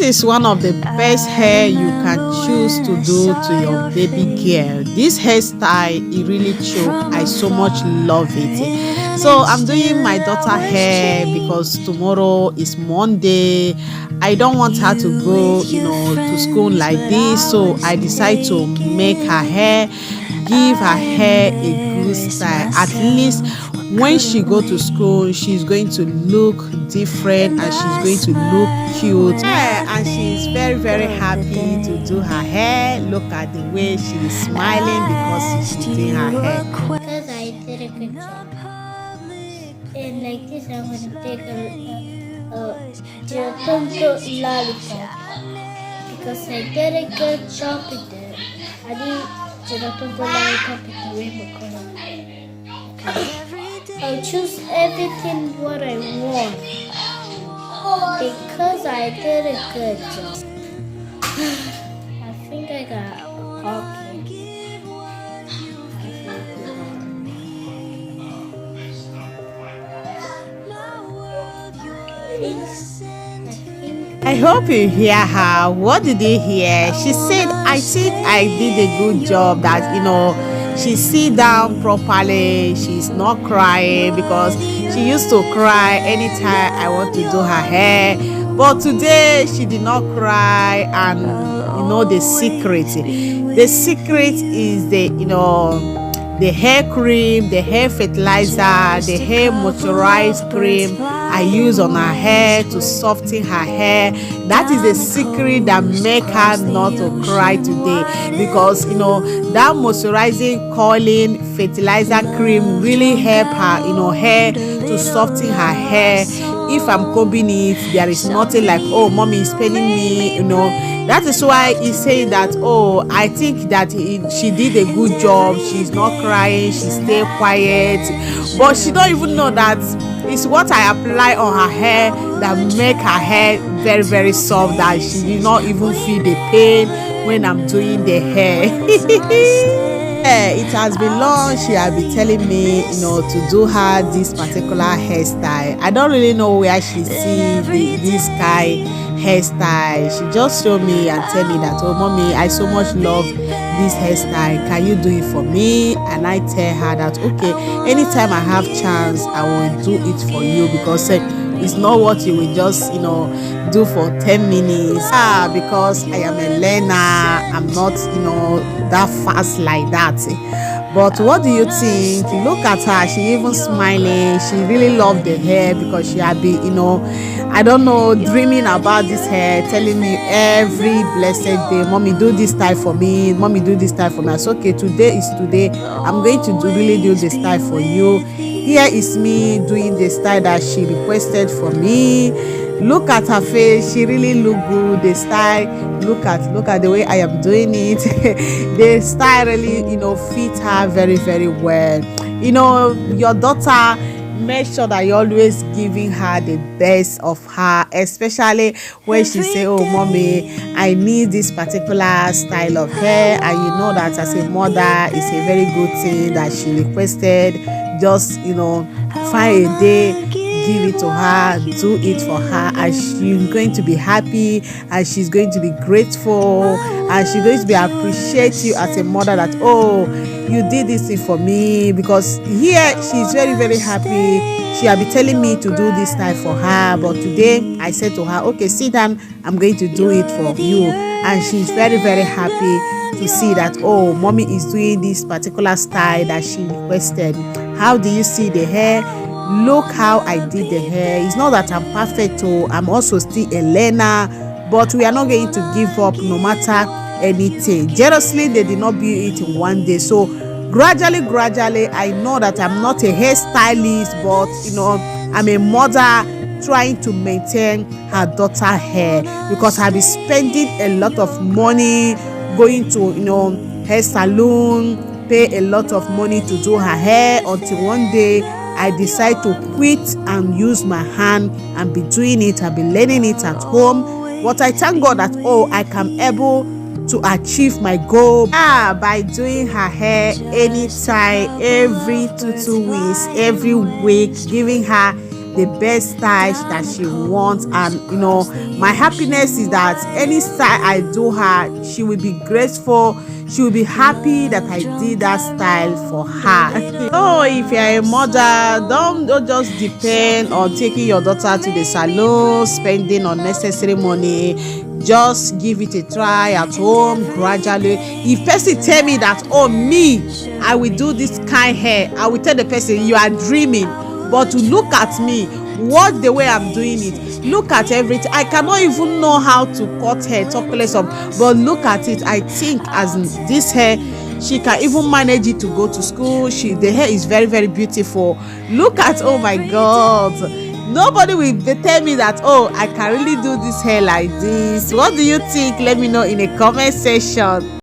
is one of the best hair you can choose to do to your baby girl. This hairstyle, it really choke. I so much love it. So I'm doing my daughter hair because tomorrow is Monday. I don't want her to go, to school like this. So I decide to make her hair, give her hair a good style. At least when she go to school, she's going to look different and she's going to look cute. Yeah, and she's very, very happy to do her hair. Look at the way she's smiling because she's doing her hair. Because I did a good job. And like this, I'm going to take a tonto lollipop. Because I did a good job with it. I did a tonto lollipop with the rainbow color. Okay. I'll choose everything what I want because I did a good job. I think I got okay. I hope you hear her. What did you hear? She said, I think I did a good job that, she sit down properly. She's not crying because she used to cry anytime I want to do her hair. But today she did not cry, and the secret. The secret is the hair cream, the hair fertilizer, the hair moisturized cream I use on her hair to soften her hair. That is the secret that make her not to cry today, because that moisturizing curling fertilizer cream really help her hair to soften her hair. If I'm combing it, there is nothing like, oh, mommy is paining me, That is why he said that, oh, I think that she did a good job. She's not crying, she stayed quiet. But she don't even know that it's what I apply on her hair that make her hair very, very soft, that she did not even feel the pain when I'm doing the hair. Yeah, it has been long. She has been telling me, to do her this particular hairstyle. I don't really know where she see this guy hairstyle. She just showed me and tell me that, oh, mommy, I so much love this hairstyle. Can you do it for me? And I tell her that, okay, anytime I have chance, I will do it for you, because it's not what you will just do for 10 minutes. Because I am a learner, I'm not that fast like that. But what do you think? Look at her, she even smiling. She really loved the hair because she had been I don't know, dreaming about this hair, telling me every blessed day, mommy, do this style for me, mommy, do this style for me. I said, okay, today is today. I'm going to really do the style for you. Here is me doing the style that she requested for me. Look at her face, she really look good. The style, look at the way I am doing it. The style really fit her very, very well. Your daughter, make sure that you're always giving her the best of her, especially when she say, oh, mommy, I need this particular style of hair. And you know that as a mother, it's a very good thing that she requested. Just find a day, give it to her, do it for her, and she's going to be happy, and she's going to be grateful, and she's going to be appreciate you as a mother, that, oh, you did this thing for me. Because here she's very, very happy. She had been telling me to do this style for her, but today I said to her, okay, sit down, I'm going to do it for you. And she's very, very happy to see that, oh, mommy is doing this particular style that she requested. How do you see the hair? Look how I did the hair. It's not that I'm perfect, I'm also still a learner, but we are not going to give up no matter anything. Jealously, they did not build it in one day. So gradually, I know that I'm not a hairstylist, but I'm a mother trying to maintain her daughter's hair, because I'll be spending a lot of money going to hair salon, pay a lot of money to do her hair, until one day I decide to quit and use my hand and be doing it. I've been learning it at home. But I thank God that, oh, I can able to achieve my goal by doing her hair anytime, every 2 weeks, every week, giving her the best style that she wants. And my happiness is that any style I do her, she will be grateful, she will be happy that I did that style for her. So if you're a mother, don't just depend on taking your daughter to the salon, spending unnecessary money. Just give it a try at home gradually. If person tell me that, oh, me, I will do this kind hair, I will tell the person, you are dreaming. But to look at me, watch the way I'm doing it, look at everything. I cannot even know how to cut hair, talk less of, but look at it. I think as in this hair, she can even manage it to go to school. The hair is very, very beautiful. Look at, oh my God, nobody will tell me that, oh, I can really do this hair like this. What do you think? Let me know in a comment section.